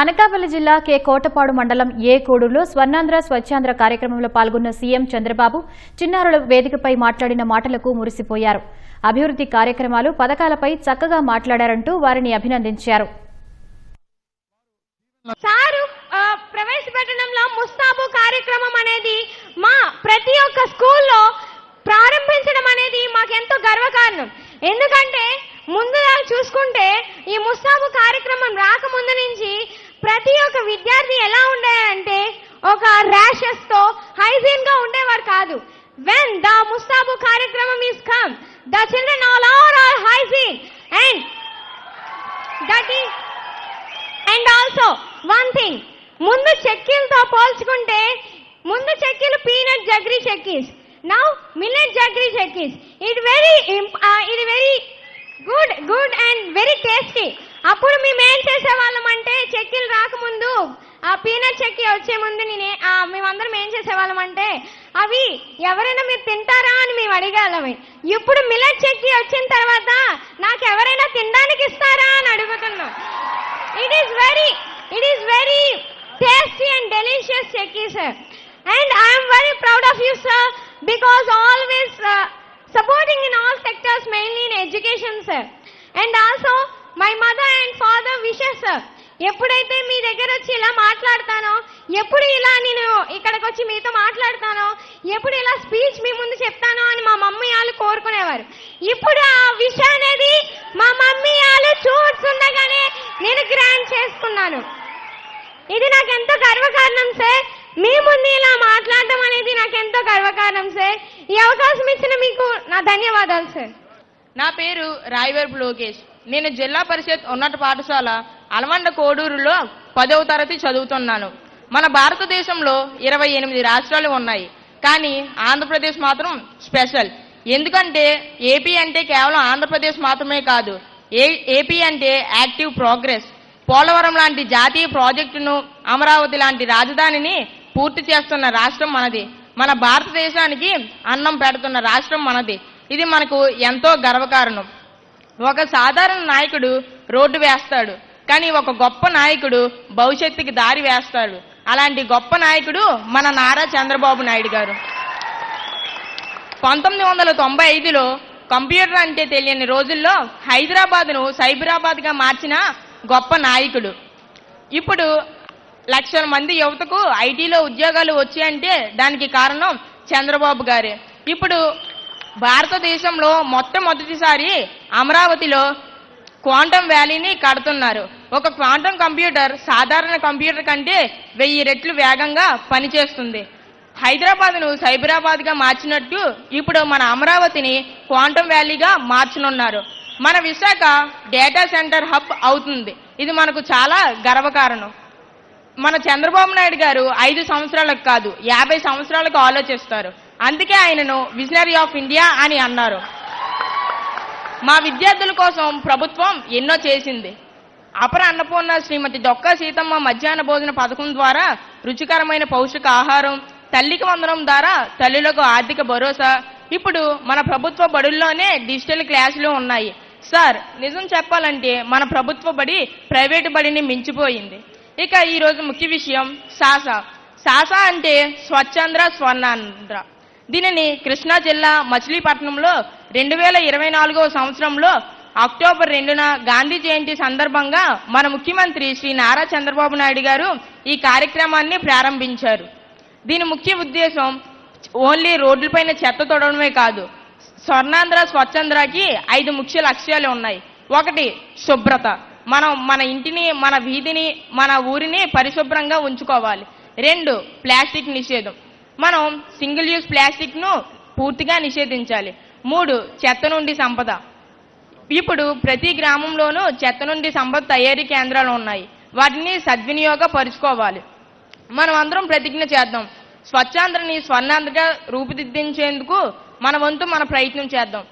అనకాపల్లి జిల్లా కె కోటపాడు మండలం ఏ కోడూరులో స్వర్ణాంధ్ర స్వచ్ఛాంధ్ర కార్యక్రమంలో పాల్గొన్న సీఎం చంద్రబాబు చిన్నారుల వేదికపై మాట్లాడిన మాటలకు మురిసిపోయారు. అభివృద్ధి కార్యక్రమాలు పథకాలపై చక్కగా మాట్లాడారంటూ వారిని అభినందించారు. ప్రవేశపెట్టడంలో ముస్తాబు కార్యక్రమం అనేది మా ప్రతి ఒక్క స్కూల్లో ప్రారంభించడం అనేది మాకెంతో గర్వకారణం. ఎందుకంటే ముందుగా చూసుకుంటే ఈ ముస్తాబు కార్యక్రమం రాకముందు నుంచి ప్రతి ఒక్క విద్యార్థి ఎలా ఉండేదంటే ఒక ర్యాషెస్ తో హైజీన్ గా ఉండేవారు కాదు. when the mustabu కార్యక్రమం is come, the children all are hygiene and also one thing, ముందు చెక్కీలతో పోల్చుకుంటే ముందు చెక్కీలు peanut jaggery chikkis, now millet jaggery chikkis. it very good and very tasty. అప్పుడు మేము ఏం చేసేవాళ్ళం అంటే చెక్కీలు రాకముందు ఆ పీనట్ చెక్కీ వచ్చే ముందు మేమందరం ఏం చేసేవాళ్ళం అంటే అవి ఎవరైనా మీరు తింటారా అని మేము అడిగేవాళ్ళమే. ఇప్పుడు మిల్లెట్ చెక్కీ వచ్చిన తర్వాత నాకు ఎవరైనా తినడానికి ఇస్తారా అని అడుగుతున్నాం. It is very tasty and delicious chikki sir, and I am very proud of you sir, because always supporting in all sectors, mainly in education sir. And also my mother and father wishes sir, ఎప్పుడైతే మీ దగ్గర వచ్చి ఇలా మాట్లాడతానో, ఎప్పుడు ఇలా నేను ఇక్కడికి వచ్చి మీతో మాట్లాడతానో, ఎప్పుడు ఇలా స్పీచ్ మీ ముందు చెప్తానో అని మా మమ్మీ వాళ్ళు కోరుకునేవారు. ఇప్పుడు ఆ విషయం అనేది మా మమ్మీ వాళ్ళు చూస్తుండగానే నేను గ్రాండ్ చేసుకున్నాను. ఇది నాకు ఎంతో గర్వకారణం సార్. మీ ముందు ఇలా మాట్లాడడం అనేది నాకు ఎంతో గర్వకారణం సార్. ఈ అవకాశం ఇచ్చిన మీకు నా ధన్యవాదాలు సార్. నా పేరు రాయవరపు లోకేష్. నేను జిల్లా పరిషత్ ఉన్నత పాఠశాల అలమండ కోడూరులో 10వ తరగతి చదువుతున్నాను. మన భారతదేశంలో 28 రాష్ట్రాలు ఉన్నాయి, కానీ ఆంధ్రప్రదేశ్ మాత్రం స్పెషల్. ఎందుకంటే ఏపీ అంటే కేవలం ఆంధ్రప్రదేశ్ మాత్రమే కాదు, ఏపీ అంటే యాక్టివ్ ప్రోగ్రెస్. పోలవరం లాంటి జాతీయ ప్రాజెక్టును, అమరావతి లాంటి రాజధానిని పూర్తి చేస్తున్న రాష్ట్రం మనది. మన భారతదేశానికి అన్నం పెడుతున్న రాష్ట్రం మనది. ఇది మనకు ఎంతో గర్వకారణం. ఒక సాధారణ నాయకుడు రోడ్డు వేస్తాడు, కానీ ఒక గొప్ప నాయకుడు భవిష్యత్తుకి దారి వేస్తాడు. అలాంటి గొప్ప నాయకుడు మన నారా చంద్రబాబు నాయుడు గారు. 1995లో కంప్యూటర్ అంటే తెలియని రోజుల్లో హైదరాబాద్ను సైబరాబాద్గా మార్చిన గొప్ప నాయకుడు. ఇప్పుడు లక్షల మంది యువతకు ఐటీలో ఉద్యోగాలు వచ్చాయంటే దానికి కారణం చంద్రబాబు గారే. ఇప్పుడు భారతదేశంలో మొట్టమొదటిసారి అమరావతిలో క్వాంటమ్ వ్యాలీని కడుతున్నారు. ఒక క్వాంటమ్ కంప్యూటర్ సాధారణ కంప్యూటర్ కంటే 1000 రెట్లు వేగంగా పనిచేస్తుంది. హైదరాబాద్ను సైబరాబాద్గా మార్చినట్టు ఇప్పుడు మన అమరావతిని క్వాంటమ్ వ్యాలీగా మార్చనున్నారు. మన విశాఖ డేటా సెంటర్ హబ్ అవుతుంది. ఇది మనకు చాలా గర్వకారణం. మన చంద్రబాబు నాయుడు గారు 5 సంవత్సరాలకు కాదు 50 సంవత్సరాలకు ఆలోచిస్తారు. అందుకే ఆయనను విజనరీ ఆఫ్ ఇండియా అని అన్నారు. మా విద్యార్థుల కోసం ప్రభుత్వం ఎన్నో చేసింది. అపర అన్నపూర్ణ శ్రీమతి డొక్కా సీతమ్మ మధ్యాహ్న భోజన పథకం ద్వారా రుచికరమైన పౌష్టిక ఆహారం, తల్లికి వందనం ద్వారా తల్లులకు ఆర్థిక భరోసా. ఇప్పుడు మన ప్రభుత్వ బడుల్లోనే డిజిటల్ క్లాసులు ఉన్నాయి. సార్, నిజం చెప్పాలంటే మన ప్రభుత్వ బడి ప్రైవేటు బడిని మించిపోయింది. ఇక ఈరోజు ముఖ్య విషయం సాసా అంటే స్వచ్ఛాంధ్ర స్వర్ణాంధ్ర. దీనిని కృష్ణా జిల్లా మచిలీపట్నంలో 2024వ సంవత్సరంలో అక్టోబర్ 2న గాంధీ జయంతి సందర్భంగా మన ముఖ్యమంత్రి శ్రీ నారా చంద్రబాబు నాయుడు గారు ఈ కార్యక్రమాన్ని ప్రారంభించారు. దీని ముఖ్య ఉద్దేశం ఓన్లీ రోడ్లపైన చెత్త తొడవడమే కాదు, స్వర్ణాంధ్ర స్వచ్ఛాంధ్రకి 5 ముఖ్య లక్ష్యాలు ఉన్నాయి. 1, శుభ్రత. మనం మన ఇంటిని, మన వీధిని, మన ఊరిని పరిశుభ్రంగా ఉంచుకోవాలి. 2, ప్లాస్టిక్ నిషేధం. మనం సింగిల్ యూజ్ ప్లాస్టిక్ ను పూర్తిగా నిషేధించాలి. 3, చెత్త నుండి సంపద. ఇప్పుడు ప్రతి గ్రామంలోనూ చెత్త నుండి సంపద తయారీ కేంద్రాలు ఉన్నాయి. వాటిని సద్వినియోగపరుచుకోవాలి. మనం అందరం ప్రతిజ్ఞ చేద్దాం, స్వచ్ఛాంధ్రని స్వర్ణాంధ్రగా రూపుదిద్దించేందుకు మన వంతు మన ప్రయత్నం చేద్దాం.